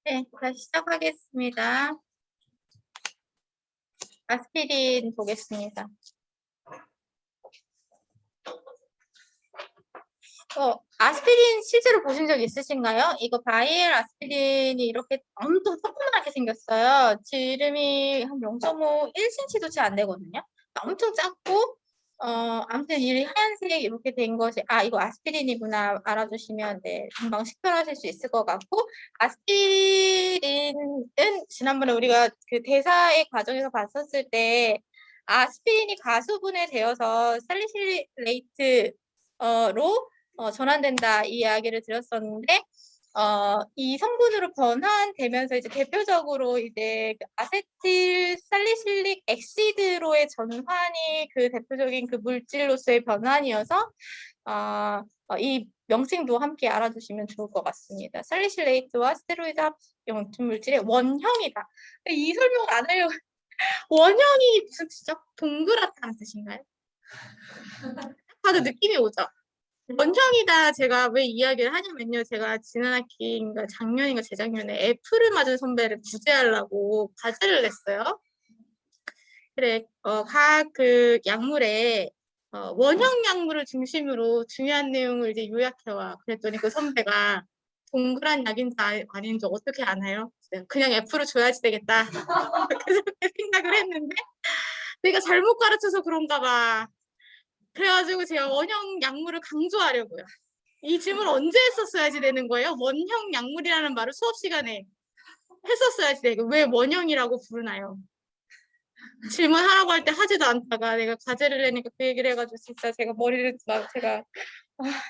네, 다시 시작하겠습니다. 아스피린 보겠습니다. 아스피린 실제로 보신 적 있으신가요? 이거 바이엘 아스피린이 이렇게 엄청 조그맣게 생겼어요. 지름이 한 0.5, 1cm도 채 안 되거든요. 엄청 작고, 아무튼 이 하얀색 이렇게 된 것이, 이거 아스피린이구나 알아두시면, 네, 금방 식별하실 수 있을 것 같고, 아스피린은 지난번에 우리가 그 대사의 과정에서 봤었을 때, 아스피린이 가수분해 되어서 살리실레이트로 전환된다 이 이야기를 드렸었는데 이 성분으로 변환되면서 이제 대표적으로 이제 그 아세틸 살리실릭 엑시드로의 전환이 그 대표적인 그 물질로서의 변환이어서 이 명칭도 함께 알아두시면 좋을 것 같습니다. 살리실레이트와 스테로이드 합성 물질의 원형이다. 이 설명 안 하려고 원형이 무슨 뜻이죠? 동그랗다는 뜻인가요? 봐도 느낌이 오죠? 원형이다 제가 왜 이야기를 하냐면요. 제가 지난 학기인가 작년인가 재작년에 F를 맞은 선배를 구제하려고 과제를 냈어요. 그래, 각 그 약물에 원형 약물을 중심으로 중요한 내용을 이제 요약해와. 그랬더니 그 선배가 동그란 약인지 아닌지 어떻게 아나요? 그냥 F로 줘야지 되겠다. 그렇게 생각을 했는데 내가 잘못 가르쳐서 그런가 봐. 그래가지고 제가 원형 약물을 강조하려고요. 이 질문 언제 했었어야지 되는 거예요? 원형 약물이라는 말을 수업 시간에 했었어야지 되고 왜 원형이라고 부르나요? 질문하라고 할 때 하지도 않다가 내가 과제를 내니까 그 얘기를 해가지고 진짜 제가 머리를 막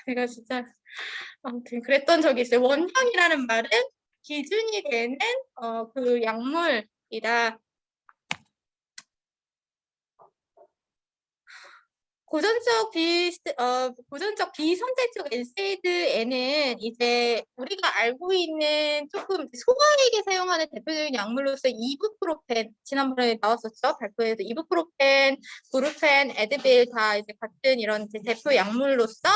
내가 진짜 아무튼 그랬던 적이 있어요. 원형이라는 말은 기준이 되는 그 약물이다. 고전적 비선택적 NSAID에는 이제 우리가 알고 있는 조금 소아에게 사용하는 대표적인 약물로서 이부프로펜 지난번에 나왔었죠 발표에서 이부프로펜, 브루펜, 에드빌 다 이제 같은 이런 이제 대표 약물로서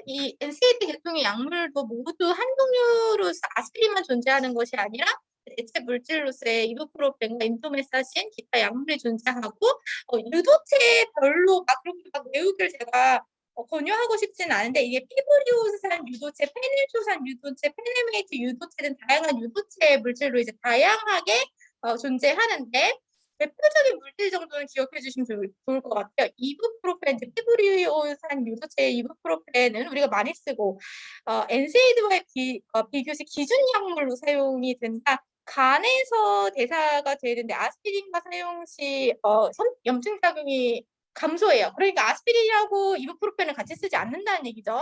이 NSAID 계통의 약물도 모두 한 종류로서 아스피린만 존재하는 것이 아니라 대체 물질로서의 이부프로펜과 인도메사신 기타 약물이 존재하고 유도체별로 막 그렇게 막 외우기를 제가 권유하고 싶지는 않은데 이게 피브리오산 유도체, 페닐초산 유도체, 페네메이트 유도체 등 다양한 유도체 물질로 이제 다양하게 존재하는데 대표적인 물질 정도는 기억해 주시면 좋을 것 같아요. 이부프로펜, 피브리오산 유도체의 이부프로펜은 우리가 많이 쓰고 엔세이드와의 비교시 기준 약물로 사용이 된다. 간에서 대사가 되는데 아스피린과 사용 시 염증작용이 감소해요. 그러니까 아스피린하고 이부프로펜을 같이 쓰지 않는다는 얘기죠.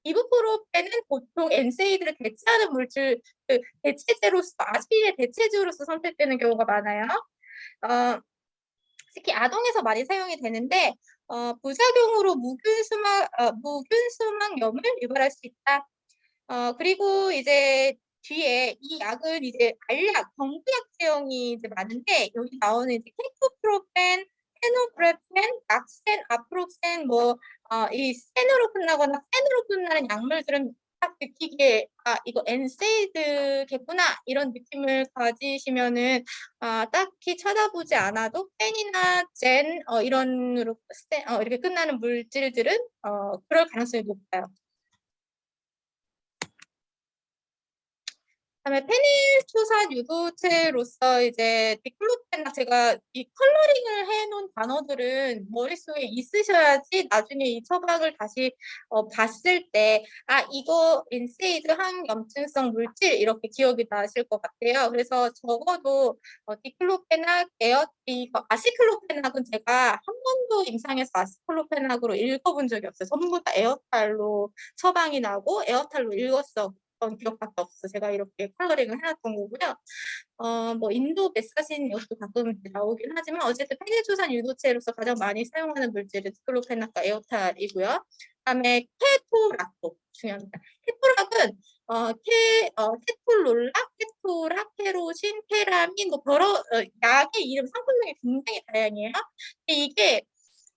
이부프로펜은 보통 엔세이드를 대체하는 물질, 그 대체제로서 아스피린의 대체제로서 선택되는 경우가 많아요. 특히 아동에서 많이 사용이 되는데 부작용으로 무균수막염을 유발할 수 있다. 그리고 이제 뒤에 이 약은 이제 알약, 경구약제형이 이제 많은데 여기 나오는 이제 케토프로펜, 페노브레펜, 낙센, 아프록센 이 센으로 끝나거나 펜으로 끝나는 약물들은 딱 느끼기에 이거 엔세이드겠구나 이런 느낌을 가지시면은 딱히 쳐다보지 않아도 펜이나 젠 이런으로 이렇게 끝나는 물질들은 그럴 가능성이 높아요. 그다음에 페닐초산 유도체로서 이제 디클로펜 제가 이 컬러링을 해놓은 단어들은 머릿속에 있으셔야지 나중에 이 처방을 다시 봤을 때 이거 인세이드 항염증성 물질 이렇게 기억이 나실 것 같아요. 그래서 적어도 디클로펜학, 이거 아시클로펜학은 제가 한 번도 임상에서 아시클로펜학으로 읽어본 적이 없어요. 전부 다 에어탈로 처방이 나고 에어탈로 읽었어. 기억밖에 없어. 제가 이렇게 컬러링을 해놨던 거고요. 인도 메사신 이것도 가끔 나오긴 하지만 어쨌든 페닐초산 유도체로서 가장 많이 사용하는 물질은 디클로펜학과 에어탈이고요. 그다음에 케토락도 중요합니다. 케토락은 케톨롤락, 케토락, 케로신, 케라민 약의 이름 상품명이 굉장히 다양해요. 이게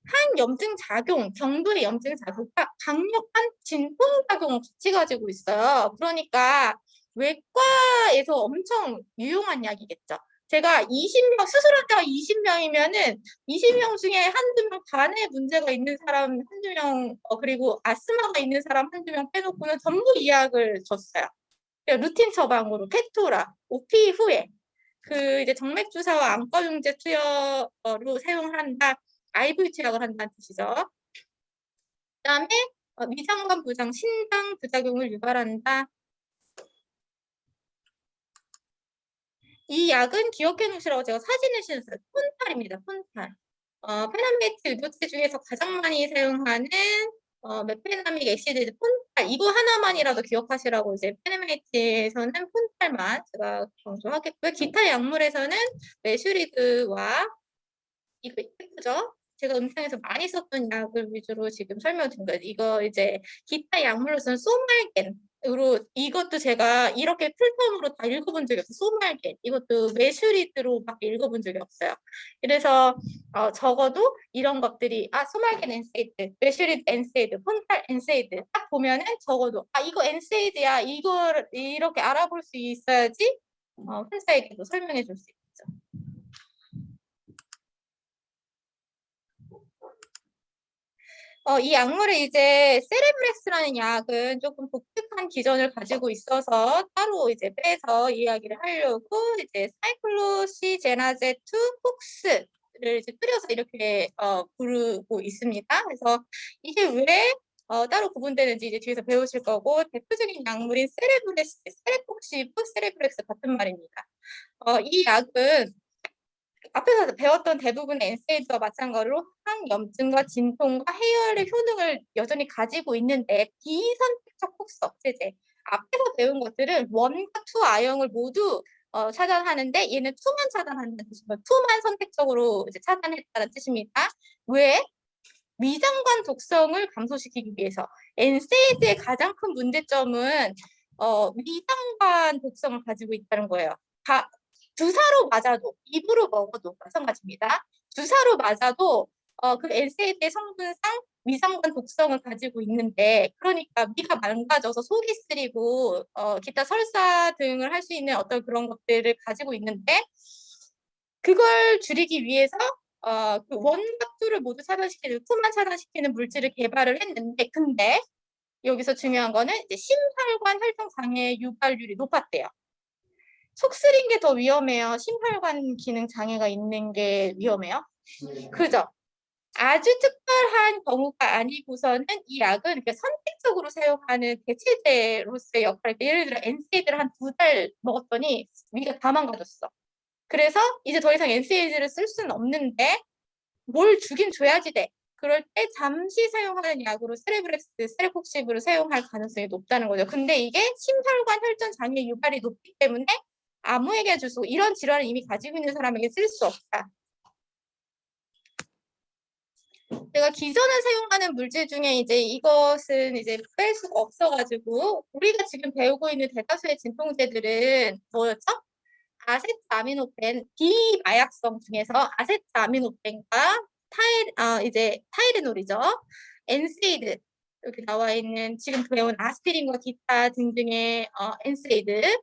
항염증 작용, 경도의 염증 작용과 강력한 진통 작용을 같이 가지고 있어요. 그러니까 외과에서 엄청 유용한 약이겠죠. 제가 20명, 수술할 때가 20명이면은 20명 중에 한두 명 간에 문제가 있는 사람 한두 명, 그리고 아스마가 있는 사람 한두 명 빼놓고는 전부 이 약을 줬어요. 루틴 처방으로 페토라, OP 후에 그 이제 정맥 주사와 안과용제 투여로 사용한다, IV 투약을 한다는 뜻이죠. 그다음에 위장관 부장, 신장 부작용을 유발한다. 이 약은 기억해 놓으시라고 제가 사진을 실었어요. 폰탈입니다. 폰탈. 페나메이트 의료체 중에서 가장 많이 사용하는 메페나믹 애시드 폰탈. 이거 하나만이라도 기억하시라고 이제 페나메이트에서는 폰탈만 제가 강조하겠고요. 기타 약물에서는 메슈리드와 이거 예쁘죠? 제가 음성에서 많이 썼던 약을 위주로 지금 설명드린 거예요. 이거 이제 기타 약물로서는 소말겐으로 이것도 제가 이렇게 풀텀으로 다 읽어본 적이 없어요. 소말겐 이것도 메슈리드로밖에 읽어본 적이 없어요. 그래서 적어도 이런 것들이 소말겐 엔세이드, 메슈리드 엔세이드, 폰탈 엔세이드 딱 보면은 적어도 이거 엔세이드야 이걸 이렇게 알아볼 수 있어야지 환자에게도 설명해 줄 수 있죠. 이 약물을 이제 세레브렉스라는 약은 조금 독특한 기전을 가지고 있어서 따로 이제 빼서 이야기를 하려고 이제 사이클로시제나제 2 폭스를 이제 줄여서 이렇게 부르고 있습니다. 그래서 이게 왜 따로 구분되는지 이제 뒤에서 배우실 거고 대표적인 약물인 세레브렉스, 세레폭시브, 세레브렉스 같은 말입니다. 이 약은 앞에서 배웠던 대부분의 엔세이드와 마찬가지로 항염증과 진통과 해열의 효능을 여전히 가지고 있는데 비선택적 폭스 억제제 앞에서 배운 것들은 원과 투 아형을 모두 차단하는데 얘는 투만 차단한다는 뜻입니다. 투만 선택적으로 이제 차단했다는 뜻입니다. 왜? 위장관 독성을 감소시키기 위해서. 엔세이드의 가장 큰 문제점은 위장관 독성을 가지고 있다는 거예요. 주사로 맞아도 입으로 먹어도 마찬가지입니다. 주사로 맞아도 그 엔세이드의 성분상 위장관 독성을 가지고 있는데 그러니까 위가 망가져서 속이 쓰리고 기타 설사 등을 할 수 있는 어떤 그런 것들을 가지고 있는데 그걸 줄이기 위해서 그 원과 투를 모두 차단시키는 투만 차단시키는 물질을 개발을 했는데 근데 여기서 중요한 거는 이제 심혈관 혈전 장애 유발률이 높았대요. 속 쓰린 게 더 위험해요. 심혈관 기능 장애가 있는 게 위험해요. 그죠? 아주 특별한 경우가 아니고서는 이 약은 선택적으로 사용하는 대체제로서의 역할을 예를 들어 엔세이드를 한 2달 먹었더니 위가 다 망가졌어. 그래서 이제 더 이상 엔세이드를 쓸 수는 없는데 뭘 주긴 줘야지 돼. 그럴 때 잠시 사용하는 약으로 세레브렉스, 세레폭시브를 사용할 가능성이 높다는 거죠. 근데 이게 심혈관 혈전 장애 유발이 높기 때문에 아무에게 줄 수 없고 이런 질환을 이미 가지고 있는 사람에게 쓸 수 없다. 제가 기존에 사용하는 물질 중에 이제 이것은 이제 뺄 수가 없어가지고 우리가 지금 배우고 있는 대다수의 진통제들은 뭐였죠? 아세트아미노펜 비마약성 중에서 아세트아미노펜과 이제 타이레놀이죠. 엔세이드 이렇게 나와 있는 지금 배운 아스피린과 기타 등등의 엔세이드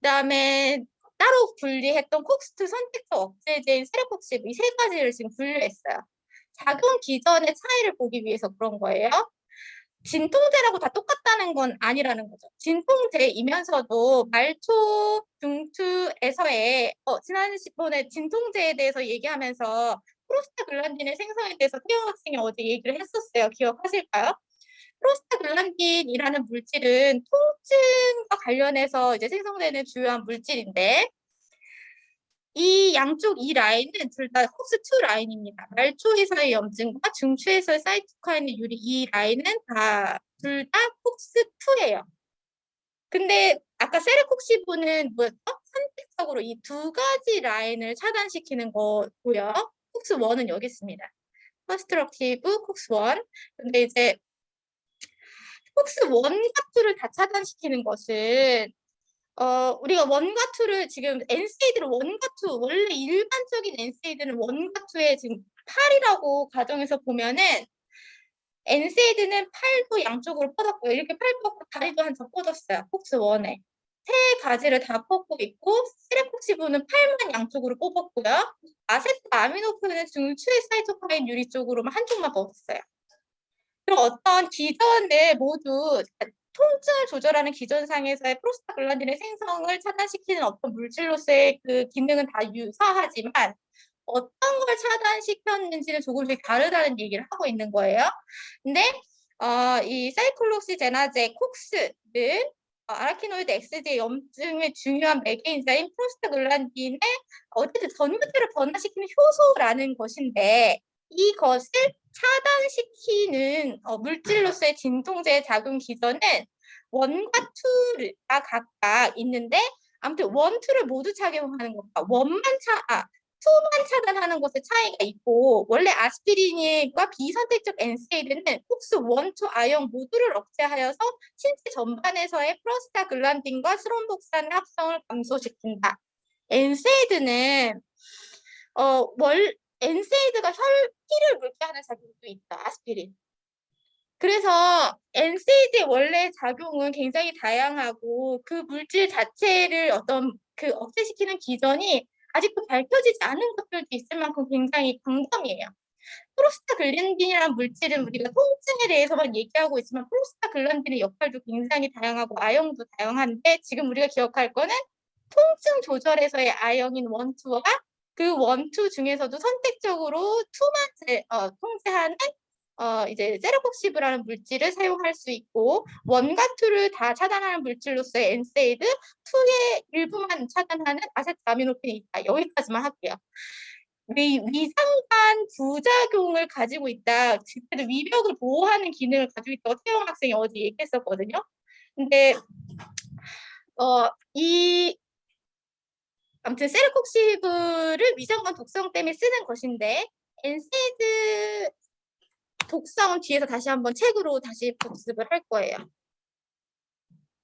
그다음에 따로 분리했던 콕스2 선택적 억제제인 세로콕시브 이 세 가지를 지금 분류했어요. 작용 기전의 차이를 보기 위해서 그런 거예요. 진통제라고 다 똑같다는 건 아니라는 거죠. 진통제이면서도 말초 중추에서의 지난번에 진통제에 대해서 얘기하면서 프로스타글란딘의 생성에 대해서 태영 학생이 어제 얘기를 했었어요. 기억하실까요? 프로스타글란딘이라는 물질은 통증과 관련해서 이제 생성되는 주요한 물질인데 이 양쪽 이 라인은 둘 다 콕스2 라인입니다. 말초에서의 염증과 중추에서의 사이토카인의 유리 이 라인은 다 둘 다 콕스2예요. 근데 아까 세르콕시브는 뭐였죠? 선택적으로 이 두 가지 라인을 차단시키는 거고요. 콕스1은 여기 있습니다. 컨스트럭티브 콕스1. 근데 이제 콕스1과 2를 다 차단시키는 것은 우리가 원과 투를 지금 엔세이드를 원과 투 원래 일반적인 엔세이드는 원과 투에 지금 8이라고 가정해서 보면은 엔세이드는 팔도 양쪽으로 뻗었고요. 이렇게 팔 뻗고 다리도 한 적 뻗었어요. 폭스 1에. 세 가지를 다 뽑고 있고 세레콕시브는 8만 양쪽으로 뽑았고요. 아세트아미노펜은 중추의 사이토카인 유리 쪽으로만 한쪽만 뽑았어요. 그럼 어떤 기전을 모두 통증을 조절하는 기전상에서의 프로스타글란딘의 생성을 차단시키는 어떤 물질로서의 그 기능은 다 유사하지만 어떤 걸 차단시켰는지는 조금씩 다르다는 얘기를 하고 있는 거예요. 근데 이 사이클록시제나제 콕스는 아라키노이드 X제 염증의 중요한 매개인자인 프로스타글란딘의 어쨌든 전구체를 변화시키는 효소라는 것인데 이것을 차단시키는 물질로서의 진통제 작용 기전은 1과 2가 각각 있는데 아무튼 1, 2를 모두 착용하는 것과 2만 차단하는 것에 차이가 있고 원래 아스피린과 비선택적 NSAI드는 콕스 1, 2 아형 모두를 억제하여서 신체 전반에서의 프로스타글란딘과 스론복산의 합성을 감소시킨다. NSAI드는 NSAI드가 피를 묽게 하는 작용도 있다. 아스피린. 그래서 NSAID의 원래 작용은 굉장히 다양하고 그 물질 자체를 어떤 그 억제시키는 기전이 아직도 밝혀지지 않은 것들도 있을 만큼 굉장히 광범위해요. 프로스타글란딘이라는 물질은 우리가 통증에 대해서만 얘기하고 있지만 프로스타글란딘의 역할도 굉장히 다양하고 아형도 다양한데 지금 우리가 기억할 거는 통증 조절에서의 아형인 1, 2와 그 1, 2 중에서도 선택적으로 2만 통제하는 이제 세로콕시브라는 물질을 사용할 수 있고 1과 2를 다 차단하는 물질로서의 엔세이드, 2의 일부만 차단하는 아세트아미노펜이 있다. 여기까지만 할게요. 위상관 부작용을 가지고 있다. 그때도 위벽을 보호하는 기능을 가지고 있다고 태영 학생이 어제 얘기했었거든요. 근데 아무튼 세로콕시브를 위상관 독성 때문에 쓰는 것인데 엔세이드 독성은 뒤에서 다시 한번 책으로 다시 복습을 할 거예요.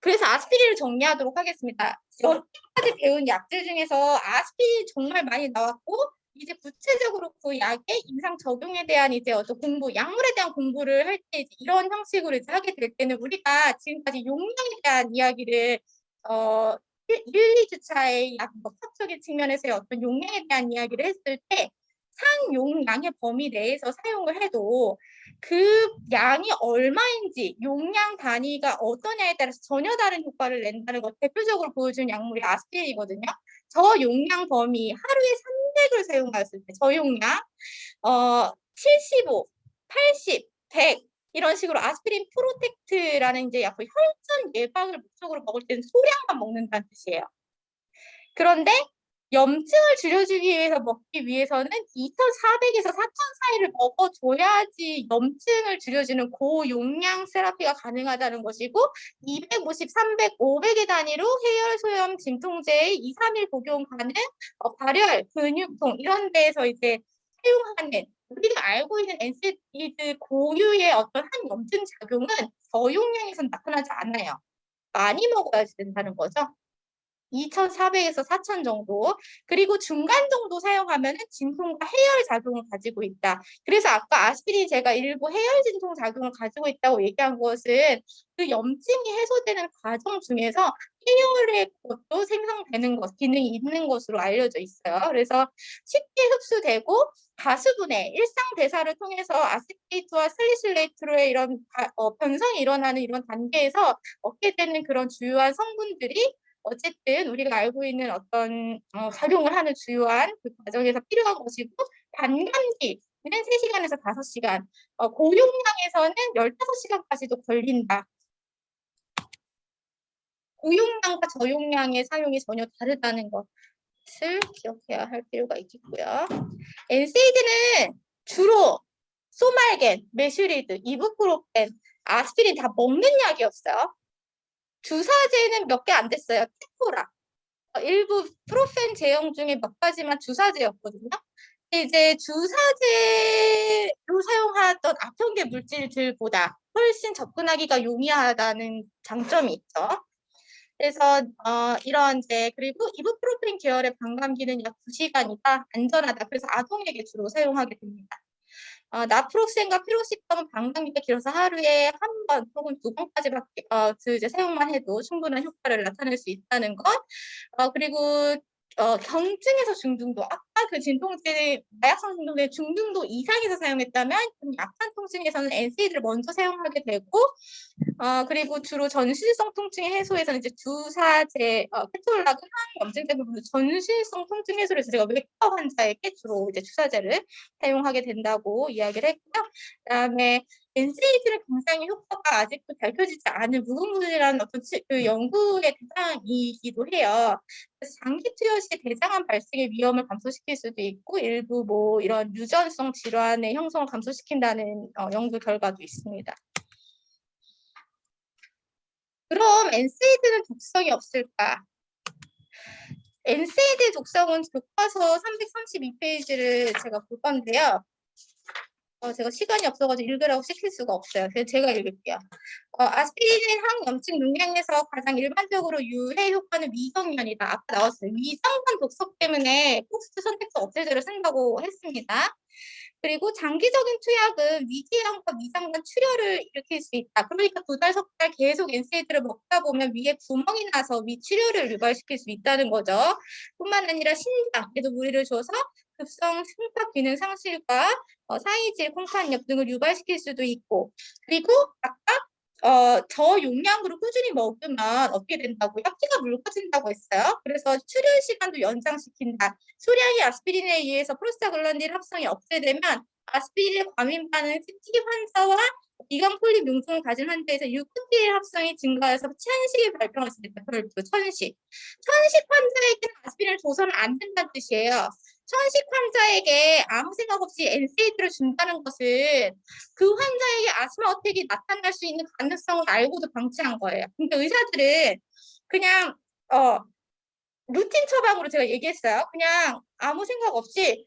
그래서 아스피린을 정리하도록 하겠습니다. 여기까지 배운 약들 중에서 아스피린 정말 많이 나왔고 이제 구체적으로 그 약의 임상 적용에 대한 이제 어떤 공부, 약물에 대한 공부를 할 때 이런 형식으로 이제 하게 될 때는 우리가 지금까지 용량에 대한 이야기를 1, 2주차의 약 법학적인 측면에서의 어떤 용량에 대한 이야기를 했을 때 상용량의 범위 내에서 사용을 해도 그 양이 얼마인지 용량 단위가 어떠냐에 따라서 전혀 다른 효과를 낸다는 것 대표적으로 보여준 약물이 아스피린이거든요. 저용량 범위 하루에 300을 사용했을 때 저용량 75, 80, 100 이런 식으로 아스피린 프로텍트라는 이제 약을 혈전 예방을 목적으로 먹을 때는 소량만 먹는다는 뜻이에요. 그런데 염증을 줄여주기 위해서 먹기 위해서는 2,400에서 4,000 사이를 먹어줘야지 염증을 줄여주는 고용량 세라피가 가능하다는 것이고 250, 300, 500의 단위로 해열소염 진통제의 2, 3일 복용 가능, 발열, 근육통 이런 데에서 이제 사용하는 우리가 알고 있는 엔세이드 고유의 어떤 한 염증 작용은 저용량에서는 나타나지 않아요. 많이 먹어야 된다는 거죠. 2,400에서 4,000 정도. 그리고 중간 정도 사용하면 진통과 해열 작용을 가지고 있다. 그래서 아까 아스피린 제가 일부 해열 진통 작용을 가지고 있다고 얘기한 것은 그 염증이 해소되는 과정 중에서 해열의 것도 생성되는 것, 기능이 있는 것으로 알려져 있어요. 그래서 쉽게 흡수되고 가수분해, 일상 대사를 통해서 아세테이트와 살리실레이트로의 이런 변성이 일어나는 이런 단계에서 얻게 되는 그런 주요한 성분들이 어쨌든 우리가 알고 있는 어떤 작용을 하는 주요한 그 과정에서 필요한 것이고 반감기는 3시간에서 5시간, 고용량에서는 15시간까지도 걸린다. 고용량과 저용량의 사용이 전혀 다르다는 것을 기억해야 할 필요가 있겠고요. 엔세이드는 주로 소말겐, 메슈리드, 이부프로펜, 아스피린 다 먹는 약이었어요. 주사제는 몇 개 안 됐어요. 테포라. 일부 프로펜 제형 중에 몇 가지만 주사제였거든요. 이제 주사제로 사용하던 아편계 물질들보다 훨씬 접근하기가 용이하다는 장점이 있죠. 그래서 이런 이제 그리고 이부프로펜 계열의 반감기는 약 2시간이다 안전하다. 그래서 아동에게 주로 사용하게 됩니다. 나프록센과 피로시감은 방광기가 길어서 하루에 한 번 혹은 두 번까지밖에 이제 사용만 해도 충분한 효과를 나타낼 수 있다는 것. 그리고 경증에서 중등도, 아까 그 진통제, 마약성 진통제 중등도 이상에서 사용했다면 좀 약한 통증에서는 NSAID를 먼저 사용하게 되고, 그리고 주로 전신성 통증의 해소에서는 이제 주사제, 케톨락은 항염증제 부분으로 전신성 통증 해소를 해서 제가 외과 환자에게 주로 이제 주사제를 사용하게 된다고 이야기를 했고요. 그다음에 NSAID는 굉장히 효과가 아직도 밝혀지지 않은 무궁무진한 어떤 그 연구의 대상이기도 해요. 그래서 장기 투여 시 대장암 발생의 위험을 감소시킬 수도 있고 일부 뭐 이런 유전성 질환의 형성을 감소시킨다는 연구 결과도 있습니다. 그럼 NSAID는 독성이 없을까? NSAID 독성은 교과서 332페이지를 제가 볼 건데요. 제가 시간이 없어가지고 읽으라고 시킬 수가 없어요. 그래서 제가 읽을게요. 아스피린은 항염증 용량에서 가장 일반적으로 유해 효과는 위성면이다. 아까 나왔어요. 위성간 독성 때문에 폭스트 선택적 억제제를 쓴다고 했습니다. 그리고 장기적인 투약은 위궤양과 위장관 출혈을 일으킬 수 있다. 그러니까 2달, 3달 계속 NSAID를 먹다 보면 위에 구멍이 나서 위 출혈을 유발시킬 수 있다는 거죠. 뿐만 아니라 신장에도 무리를 줘서 급성 심박 기능 상실과 사이질, 콩팥염 등을 유발시킬 수도 있고, 그리고 아까 저용량으로 꾸준히 먹으면 어떻게 된다고요? 피가 묽어진다고 했어요. 그래서 출혈 시간도 연장시킨다. 소량의 아스피린에 의해서 프로스타글란딘 합성이 억제되면 아스피린의 과민 반응, 특히 환자와 비강 폴립 융통을 가진 환자에서 유코티일 합성이 증가해서 천식이 발병할 수 있다. 별표 천식. 천식 환자에게는 아스피린을 줘서는 안 된다는 뜻이에요. 천식 환자에게 아무 생각 없이 NSAID를 준다는 것은 그 환자에게 아스마 어택이 나타날 수 있는 가능성을 알고도 방치한 거예요. 근데 의사들은 그냥 루틴 처방으로 제가 얘기했어요. 그냥 아무 생각 없이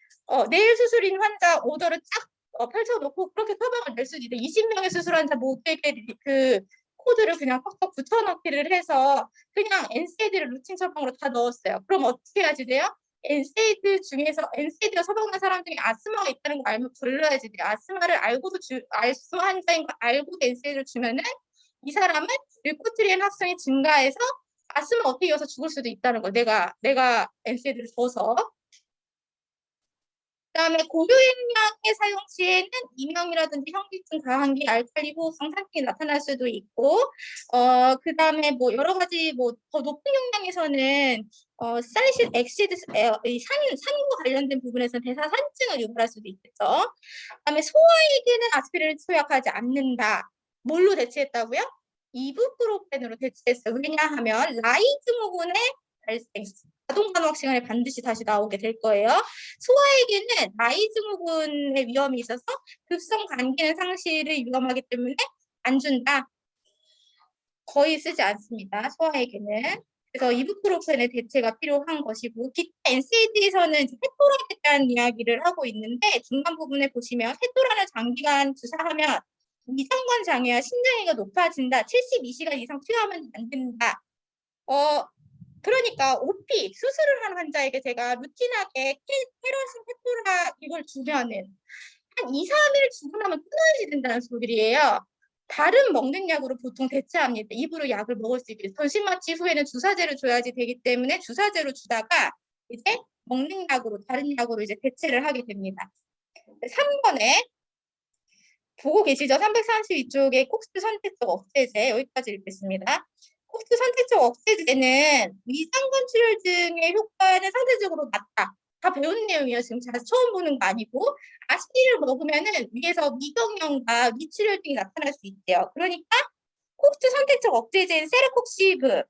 내일 수술인 환자 오더를 쫙 펼쳐놓고 그렇게 처방을 낼 수도 있대. 20명의 수술 환자 모두에게 그 코드를 그냥 팍팍 붙여넣기를 해서 그냥 NSAID를 루틴 처방으로 다 넣었어요. 그럼 어떻게 해야지 돼요? NSAID 중에서 NSAID가 처방한 사람 중에 아스마가 있다는 거 알면 불러야지 돼요. 아스마를 알고도 아스마 환자인 거 알고도 NSAID를 주면은 이 사람은 류코트리엔 합성이 증가해서 아스마 어떻게 이어서 죽을 수도 있다는 거. 내가 NSAID를 줘서. 그다음에 고효용량의 사용 시에는 이명이라든지 현기증, 가한기, 알칼리 호흡성 상증이 나타날 수도 있고, 그다음에 뭐 여러 가지 뭐 더 높은 용량에서는 살리실 엑시드 산과 관련된 부분에서는 대사산증을 유발할 수도 있겠죠. 그다음에 소아에게는 아스피린을 투약하지 않는다. 뭘로 대체했다고요? 이부프로펜으로 대체했어요. 왜냐하면 라이 증후군의 발생, 자동간호학 시간에 반드시 다시 나오게 될 거예요. 소아에게는 라이 증후군의 위험이 있어서 급성 간기능 상실을 위험하기 때문에 안 준다. 거의 쓰지 않습니다. 소아에게는. 그래서 이부프로펜의 대체가 필요한 것이고, 기타 NSAID에서는 페토라에 대한 이야기를 하고 있는데 중간 부분에 보시면 페토라를 장기간 주사하면 위장관 장애와 신장애가 높아진다. 72시간 이상 투여하면 안 된다. 그러니까 OP 수술을 한 환자에게 제가 루틴하게 케로신 페토라 이걸 주면은 한 2, 3일 주고 나면 끊어야지 된다는 소리예요. 다른 먹는 약으로 보통 대체합니다. 입으로 약을 먹을 수 있게. 전신 마취 후에는 주사제를 줘야지 되기 때문에 주사제로 주다가 이제 먹는 약으로 다른 약으로 이제 대체를 하게 됩니다. 3번에 보고 계시죠? 332쪽에 콕스 선택적 억제제 여기까지 읽겠습니다. 콕스 선택적 억제제는 위장관 출혈증의 효과는 상대적으로 낮다. 다 배운 내용이에요. 지금 처음 보는 거 아니고 아스피린을 먹으면은 위에서 미경련과 미출혈증이 나타날 수 있대요. 그러니까 콕스 선택적 억제제인 세라콕시브를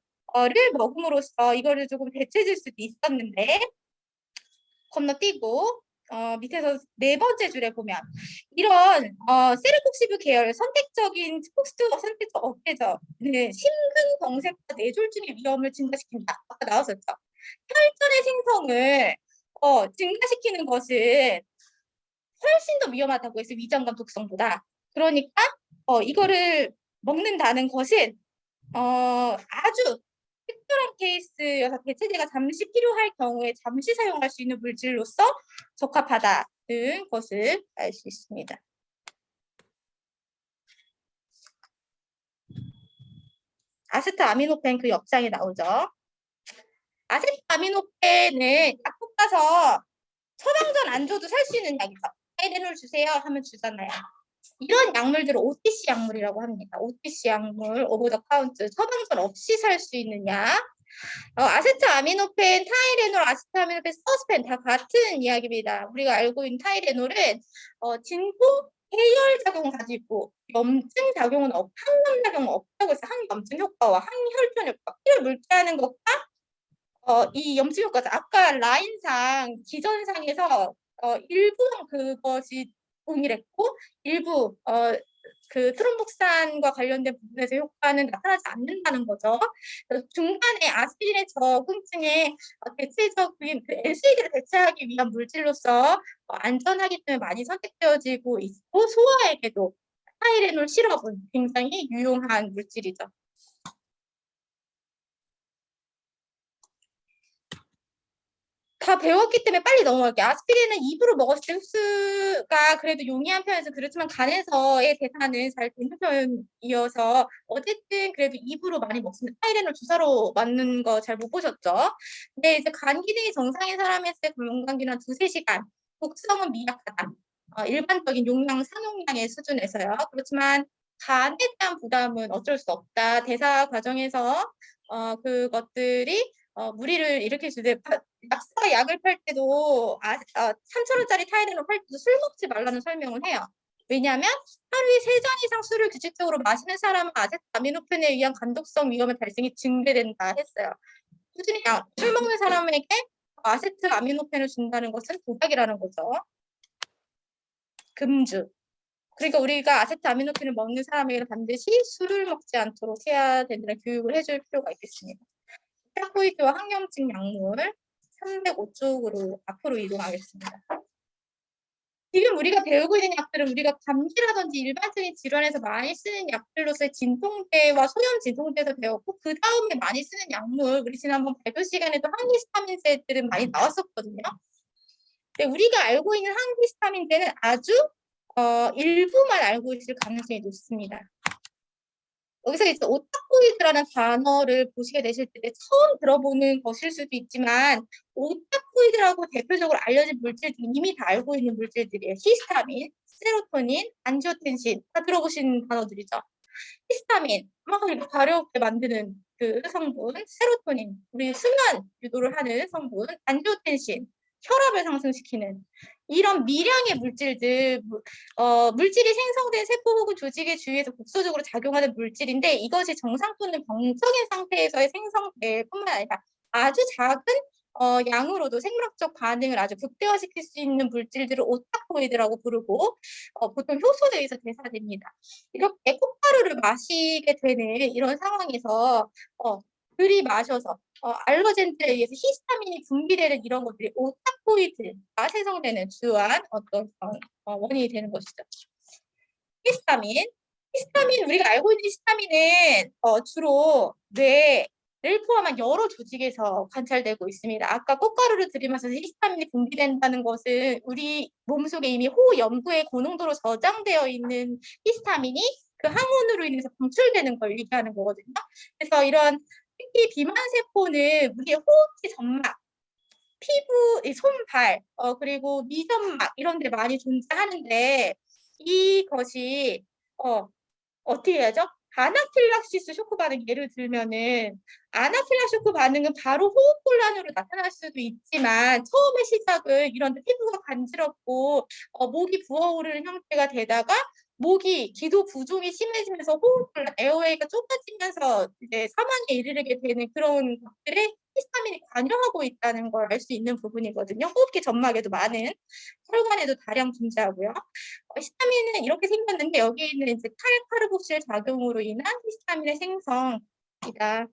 먹음으로써 이거를 조금 대체해줄 수도 있었는데 건너뛰고 밑에서 4번째 줄에 보면 이런 세르콕시브 계열 선택적인 콕스트 선택적 억제제는 심근경색과 뇌졸중의 위험을 증가시킨다. 아까 나왔었죠. 혈전의 생성을 증가시키는 것은 훨씬 더 위험하다고 해서 위장관 독성보다. 그러니까 이거를 먹는다는 것은 아주 특별한 케이스여서 대체제가 잠시 필요할 경우에 잠시 사용할 수 있는 물질로서 적합하다. 같은 것을 알 수 있습니다. 아세트아미노펜 그 옆장에 나오죠. 아세트아미노펜은 약국 가서 처방전 안 줘도 살 수 있는 약이죠. 타이레놀 주세요 하면 주잖아요. 이런 약물들을 OTC 약물이라고 합니다. OTC 약물, 오버 더 카운트, 처방전 없이 살 수 있는 약. 아세트아미노펜, 타이레놀, 아세트아미노펜, 서스펜 다 같은 이야기입니다. 우리가 알고 있는 타이레놀은 진통, 해열 작용을 가지고 있고 염증 작용은 항염 작용은 없다고 해서 항염증 효과와 항혈전 효과, 피를 묽게 하는 것과 이 염증 효과죠. 아까 라인상 기전상에서 일부는 그것이 동일했고 일부 그 트롬복산과 관련된 부분에서 효과는 나타나지 않는다는 거죠. 그래서 중간에 아스피린의 적응증에 대체적인 그 NSAID를 대체하기 위한 물질로서 안전하기 때문에 많이 선택되어지고 있고 소아에게도 타이레놀 시럽은 굉장히 유용한 물질이죠. 다 배웠기 때문에 빨리 넘어갈게요. 아스피린은 입으로 먹었을 때 흡수가 그래도 용이한 편에서 그렇지만 간에서의 대사는 잘 되는 편이어서 어쨌든 그래도 입으로 많이 먹습니다. 타이레놀 주사로 맞는 거 잘 못 보셨죠? 근데 이제 간 기능이 정상인 사람의 건강기는 2~3시간, 독성은 미약하다. 일반적인 용량, 상용량의 수준에서요. 그렇지만 간에 대한 부담은 어쩔 수 없다. 대사 과정에서 그것들이 무리를 일으킬 수 있는데 약사가 약을 팔 때도 3,000원짜리 타이레놀 팔 때도 술 먹지 말라는 설명을 해요. 왜냐하면 하루에 3잔 이상 술을 규칙적으로 마시는 사람은 아세트아미노펜에 의한 간독성 위험의 발생이 증대된다 했어요. 꾸준히 술 먹는 사람에게 아세트아미노펜을 준다는 것은 도박이라는 거죠. 금주. 그러니까 우리가 아세트아미노펜을 먹는 사람에게는 반드시 술을 먹지 않도록 해야 된다는 교육을 해줄 필요가 있겠습니다. 스테로이드와 항염증 약물 305쪽으로 앞으로 이동하겠습니다. 지금 우리가 배우고 있는 약들은 우리가 감기라든지 일반적인 질환에서 많이 쓰는 약들로서의 진통제와 소염 진통제에서 배웠고 그 다음에 많이 쓰는 약물, 우리 지난번 발표 시간에도 항히스타민제들은 많이 나왔었거든요. 근데 우리가 알고 있는 항히스타민제는 아주 일부만 알고 있을 가능성이 높습니다. 여기서 이제 오타코이드라는 단어를 보시게 되실 때 처음 들어보는 것일 수도 있지만 오타코이드라고 대표적으로 알려진 물질들이 이미 다 알고 있는 물질들이에요. 히스타민, 세로토닌, 안지오텐신 다 들어보신 단어들이죠. 히스타민, 막 이렇게 가렵게 만드는 그 성분, 세로토닌, 우리 수면 유도를 하는 성분, 안지오텐신, 혈압을 상승시키는 이런 미량의 물질들, 물질이 생성된 세포 혹은 조직의 주위에서 국소적으로 작용하는 물질인데 이것이 정상 또는 병적인 상태에서의 생성될 뿐만 아니라 아주 작은 양으로도 생물학적 반응을 아주 극대화시킬 수 있는 물질들을 오타코이드라고 부르고 보통 효소에 의해서 대사됩니다. 이렇게 콧가루를 마시게 되는 이런 상황에서 들이마셔서 알러젠들에 의해서 히스타민이 분비되는 이런 것들이 오타코이드가 생성되는 주요한 어떤 원인이 되는 것이죠. 히스타민 우리가 알고 있는 히스타민은 주로 뇌를 포함한 여러 조직에서 관찰되고 있습니다. 아까 꽃가루를 들이마셔서 히스타민이 분비된다는 것은 우리 몸속에 이미 호흡 연구의 고농도로 저장되어 있는 히스타민이 그 항원으로 인해서 방출되는 걸 얘기하는 거거든요. 그래서 이런 특히 비만 세포는 우리의 호흡기 점막, 피부, 손발, 그리고 미점막 이런 데 많이 존재하는데 이것이 어떻게 해야죠? 아나필락시스 쇼크 반응 예를 들면은 아나필락시스 쇼크 반응은 바로 호흡곤란으로 나타날 수도 있지만 처음에 시작은 이런 피부가 간지럽고 목이 부어오르는 형태가 되다가 목이 기도 부종이 심해지면서 호흡곤란, 에어웨이가 좁아지면서 이제 사망에 이르게 되는 그런 것들에 히스타민이 관여하고 있다는 걸 알 수 있는 부분이거든요. 호흡기 점막에도 많은 혈관에도 다량 존재하고요. 히스타민은 이렇게 생겼는데 여기 있는 이제 칼카르복실 작용으로 인한 히스타민의 생성이다.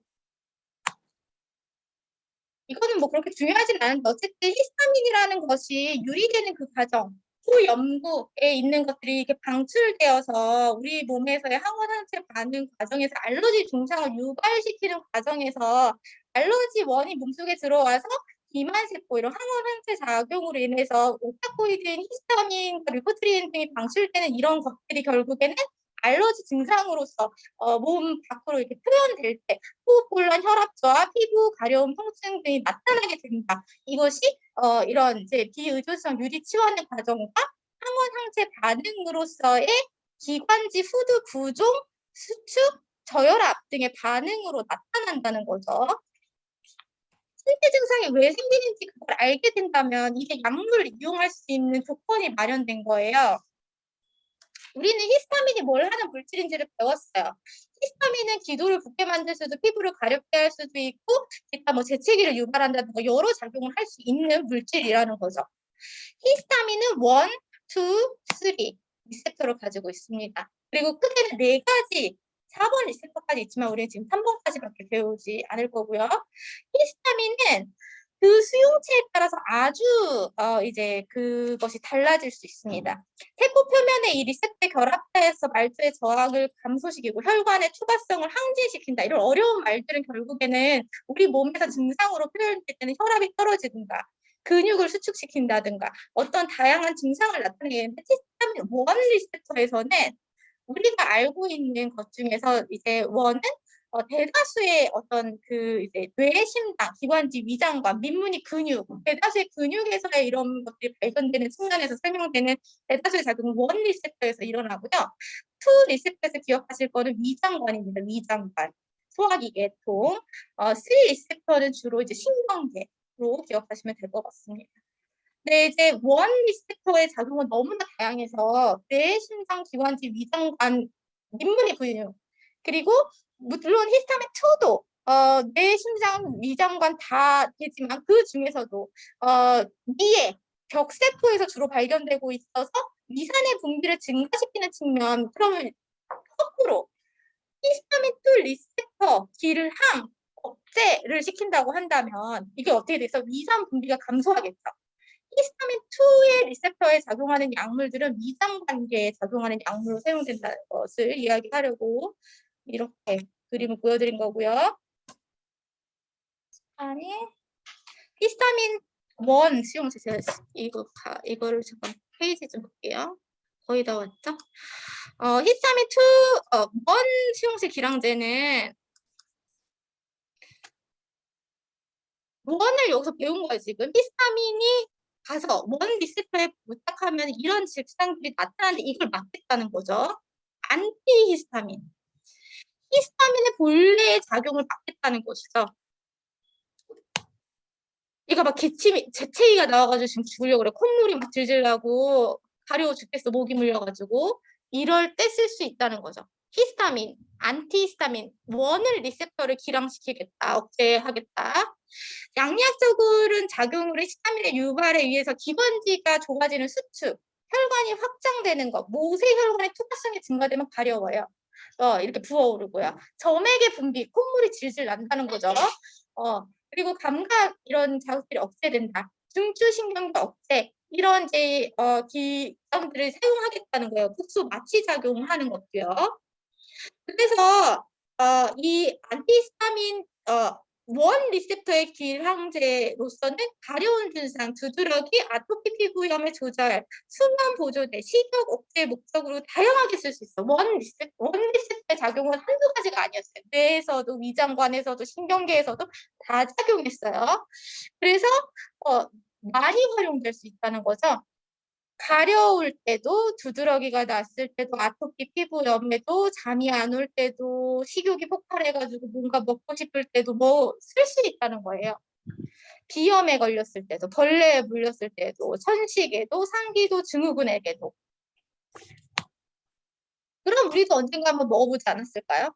이거는 뭐 그렇게 중요하진 않은데 어쨌든 히스타민이라는 것이 유리되는 그 과정, 후연부에 있는 것들이 이렇게 방출되어서 우리 몸에서의 항원항체 반응 과정에서 알러지 증상을 유발시키는 과정에서 알러지 원이 몸속에 들어와서 비만세포 이런 항원 항체 작용으로 인해서 오타코이드인, 히스타민과 류코트리엔 등이 방출되는 이런 것들이 결국에는 알러지 증상으로서 몸 밖으로 이렇게 표현될 때 호흡곤란, 혈압저하, 피부 가려움, 통증 등이 나타나게 된다. 이것이 이런 이제 비의존성 유리 치환의 과정과 항원 항체 반응으로서의 기관지 후두 부종, 수축, 저혈압 등의 반응으로 나타난다는 거죠. 신체 증상이 왜 생기는지 그걸 알게 된다면 이게 약물을 이용할 수 있는 조건이 마련된 거예요. 우리는 히스타민이 뭘 하는 물질인지를 배웠어요. 히스타민은 기도를 붓게 만들 수도 피부를 가렵게 할 수도 있고 기타 뭐 재채기를 유발한다든가 여러 작용을 할 수 있는 물질이라는 거죠. 히스타민은 1, 2, 3 리셉터를 가지고 있습니다. 그리고 크게는 4가지 4번 리셉터까지 있지만 우리는 지금 3번까지밖에 배우지 않을 거고요. 히스타민은 그 수용체에 따라서 아주 이제 그것이 달라질 수 있습니다. 세포 표면에 이 리셉터에 결합해서 말초의 저항을 감소시키고 혈관의 투과성을 항진시킨다. 이런 어려운 말들은 결국에는 우리 몸에서 증상으로 표현될 때는 혈압이 떨어지든가 근육을 수축시킨다든가 어떤 다양한 증상을 나타내는데 히스타민 1 리셉터에서는 우리가 알고 있는 것 중에서 이제 1은 대다수의 어떤 그 이제 뇌, 심장, 기관지, 위장관, 민무늬 근육, 대다수의 근육에서의 이런 것들이 발견되는 측면에서 설명되는 대다수의 작용은 1 리셉터에서 일어나고요. 2 리셉터에서 기억하실 거는 위장관입니다. 위장관, 소화기 계통. 3 리셉터는 주로 이제 신경계로 기억하시면 될 것 같습니다. 네, 이제 1 리셉터의 작용은 너무나 다양해서 뇌, 심장, 기관지, 위장관, 민무늬 근육 그리고 물론 히스타민 2도 뇌, 심장, 위장관 다 되지만 그 중에서도 위에 벽세포에서 주로 발견되고 있어서 위산의 분비를 증가시키는 측면 그러면 거꾸로 히스타민 2 리셉터 기를 억제를 시킨다고 한다면 이게 어떻게 돼서 위산 분비가 감소하겠죠. 히스타민 2의 리셉터에 작용하는 약물들은 위장관계에 작용하는 약물로 사용된다는 것을 이야기하려고 이렇게 그림을 보여드린 거고요. 아니 히스타민 1 수용체 제가 이거를 잠깐 페이지 좀 볼게요. 거의 다 왔죠? 히스타민 1 수용체 기량제는 1을 여기서 배운 거예요, 지금. 히스타민이 가서 1 리셉터에 부착하면 이런 증상들이 나타나는데 이걸 막겠다는 거죠. 안티히스타민. 히스타민의 본래의 작용을 막겠다는 것이죠. 얘가 막 재채기가 나와가지고 지금 죽으려고 그래. 콧물이 막 질질 나고 가려워 죽겠어. 목이 물려가지고. 이럴 때 쓸 수 있다는 거죠. 히스타민, 안티히스타민, 1을 리셉터를 기량시키겠다, 억제하겠다. 양리학적으로는 작용으로 히스타민의 유발에 의해서 기관지가 좁아지는 수축, 혈관이 확장되는 것, 모세혈관의 투과성이 증가되면 가려워요. 이렇게 부어오르고요. 점액의 분비, 콧물이 질질 난다는 거죠. 그리고 감각 이런 자극들이 억제된다. 중추신경도 억제 이런 이제 기전들을 사용하겠다는 거예요. 국소 마취 작용하는 것도요. 그래서 이 안티히스타민 1 리셉터의 기항제로서는 가려운 증상, 두드러기, 아토피 피부염의 조절, 수면 보조제, 식욕 억제 목적으로 다양하게 쓸 수 있어. 1 리셉터의 작용은 한두 가지가 아니었어요. 뇌에서도 위장관에서도 신경계에서도 다 작용했어요. 그래서 많이 활용될 수 있다는 거죠. 가려울 때도 두드러기가 났을 때도 아토피 피부염에도 잠이 안 올 때도 식욕이 폭발해가지고 뭔가 먹고 싶을 때도 뭐 쓸 수 있다는 거예요. 비염에 걸렸을 때도 벌레에 물렸을 때도 천식에도 상기도 증후군에게도. 그럼 우리도 언젠가 한번 먹어보지 않았을까요?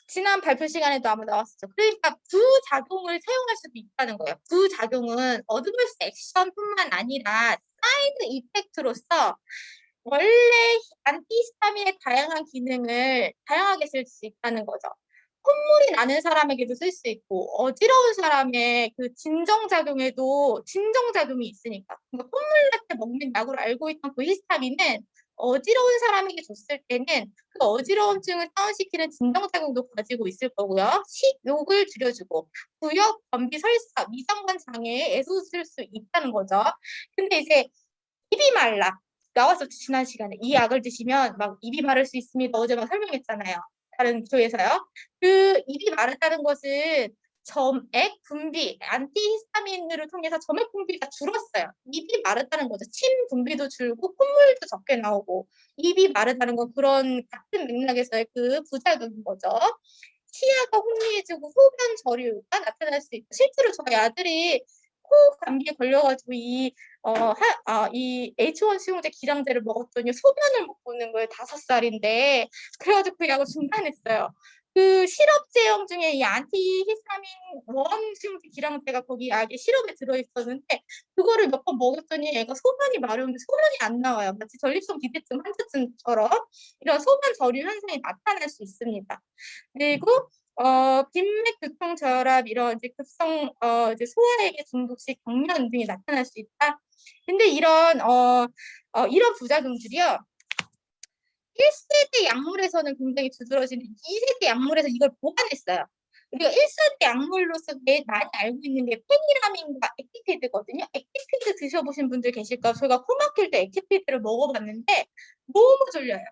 지난 발표 시간에도 아마 나왔었죠. 그러니까 부작용을 사용할 수도 있다는 거예요. 부작용은 어드버스 액션뿐만 아니라 사이드 이펙트로서 원래 안티히스타민의 다양한 기능을 다양하게 쓸 수 있다는 거죠. 콧물이 나는 사람에게도 쓸 수 있고 어지러운 사람의 그 진정작용에도 진정작용이 있으니까. 그러니까 콧물 날 때 먹는 약으로 알고 있던 그 히스타민은 어지러운 사람에게 줬을 때는 그 어지러움증을 다운시키는 진정작용도 가지고 있을 거고요. 식욕을 줄여주고 부역, 변비, 설사, 위장관 장애에 애써줄 수 있다는 거죠. 근데 이제 입이 말라. 나왔었죠, 지난 시간에. 이 약을 드시면 막 입이 마를 수 있습니다. 어제 막 설명했잖아요. 다른 조에서요. 그 입이 마르다는 것은 점액 분비, 안티히스타민을 통해서 점액 분비가 줄었어요. 입이 마르다는 거죠. 침 분비도 줄고 콧물도 적게 나오고 입이 마르다는 건 그런 같은 맥락에서의 그 부작용인 거죠. 치아가 혼미해지고 소변 저류가 나타날 수 있고 실제로 저희 아들이 코 감기에 걸려가지고 이 H1 수용제 기량제를 먹었더니 소변을 못 보는 거예요. 5살인데. 그래가지고 그 약을 중단했어요. 그 시럽 제형 중에 이 안티히스타민 원 수용제 기량제가 거기 약에 시럽에 들어있었는데 그거를 몇 번 먹었더니 애가 소변이 마려운데 소변이 안 나와요. 마치 전립선 기대증 환자증처럼 이런 소변 저류 현상이 나타날 수 있습니다. 그리고 빈맥 두통 저혈압 이런 이제 급성 이제 소화액의 중독 시 경련 등이 나타날 수 있다. 근데 이런 부작용들이요. 1세대 약물에서는 굉장히 두드러지는 2세대 약물에서 이걸 보완했어요. 우리가 1세대 약물로서 많이 알고 있는 게 페니라민과 액티피드거든요. 액티피드 드셔보신 분들 계실까? 저희가 코 막힐 때 액티피드를 먹어봤는데 너무 졸려요.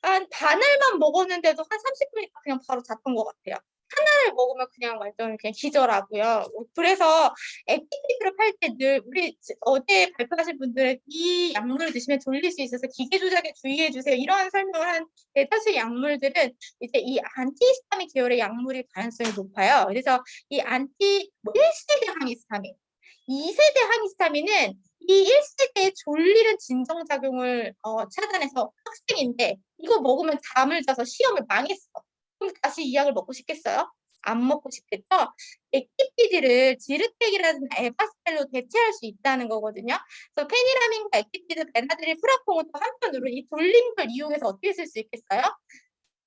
한 반알만 먹었는데도 한 30분 있다 그냥 바로 잤던 것 같아요. 하나를 먹으면 그냥 완전 그냥 기절하고요. 그래서 액티비티를 팔 때 늘 우리 어제 발표하신 분들은 이 약물을 드시면 졸릴 수 있어서 기계 조작에 주의해 주세요. 이런 설명을 한 대다수의 약물들은 이제 이 안티히스타민 계열의 약물일 가능성이 높아요. 그래서 이 1세대 항히스타민, 2세대 항히스타민은 이 1세대의 졸리는 진정작용을 차단해서 학생인데 이거 먹으면 잠을 자서 시험을 망했어. 그럼 다시 이 약을 먹고 싶겠어요? 안 먹고 싶겠죠? 액티피드를 지르텍이라든 에바스텔로 대체할 수 있다는 거거든요. 그래서 페니라민과 액티피드, 베나드릴, 프라퐁은 또 한편으로 이 졸린 걸 이용해서 어떻게 쓸 수 있겠어요?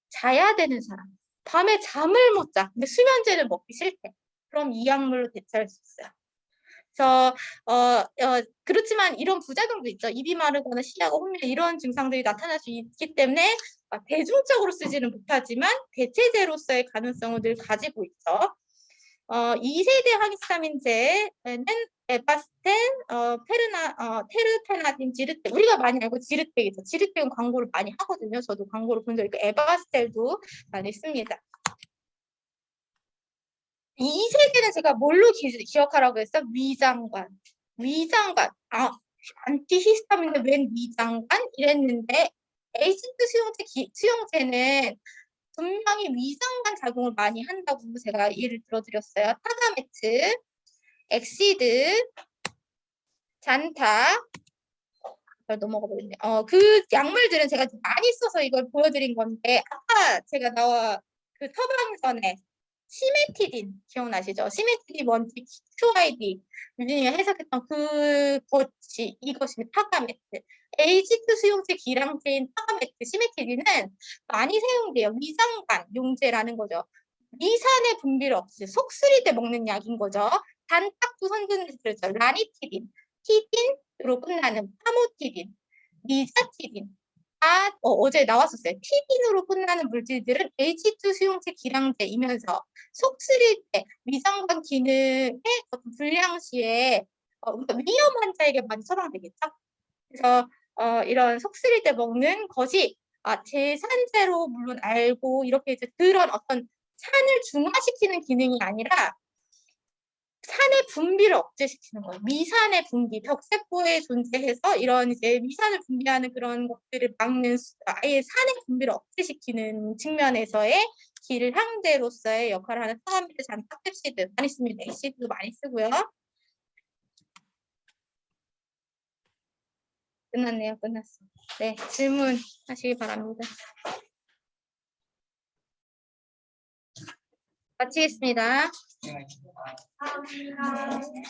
자야 되는 사람. 밤에 잠을 못 자. 근데 수면제를 먹기 싫대. 그럼 이 약물로 대체할 수 있어요. 그래서 그렇지만 이런 부작용도 있죠. 입이 마르거나 시야가 혼미 이런 증상들이 나타날 수 있기 때문에 대중적으로 쓰지는 못하지만 대체제로서의 가능성을 늘 가지고 있죠. 2세대 항히스타민제는 에바스텐, 테르페나딘, 지르텍. 우리가 많이 알고 지르텍이죠. 지르텍은 광고를 많이 하거든요. 저도 광고를 본 적 있고 에바스텔도 많이 씁니다. 2세대는 제가 뭘로 기억하라고 했어? 위장관. 위장관. 안티히스타민인데 웬 위장관? 이랬는데 에이지트 수용제는 분명히 위장관 작용을 많이 한다고 제가 예를 들어드렸어요. 타가메트, 엑시드, 잔타. 넘어가 버렸네. 그 약물들은 제가 많이 써서 이걸 보여드린 건데 아까 제가 그 처방전에 시메티딘 기억나시죠? 시메티딘 원칙 QID 유진이가 해석했던 이것이 타가메트. 에이지트 수용제 기량제인 타가메트, 시메티딘은 많이 사용돼요. 위장관 용제라는 거죠. 미산의 분비를 없애서 속쓰릴 때 먹는 약인 거죠. 단딱두 성분을 들었죠. 라니티딘, 티딘으로 끝나는 파모티딘, 니자티딘. 어제 나왔었어요. 티딘으로 끝나는 물질들은 H2 수용체 기량제이면서 속 쓰릴 때 위장관 기능의 불량 시에 위험 환자에게 많이 처방되겠죠. 그래서 이런 속 쓰릴 때 먹는 것이 제산제로 물론 알고 이렇게 이제 그런 어떤 산을 중화시키는 기능이 아니라 산의 분비를 억제시키는 거예요. 미산의 분비, 벽세포에 존재해서 이런 이제 미산을 분비하는 그런 것들을 막는 아예 산의 분비를 억제시키는 측면에서의 길항제로서의 역할을 하는 타가메트, 잔타, 펩시드 많이 씁니다. 엑시드도 많이 쓰고요. 끝났네요. 끝났어. 네, 질문 하시기 바랍니다. 마치겠습니다.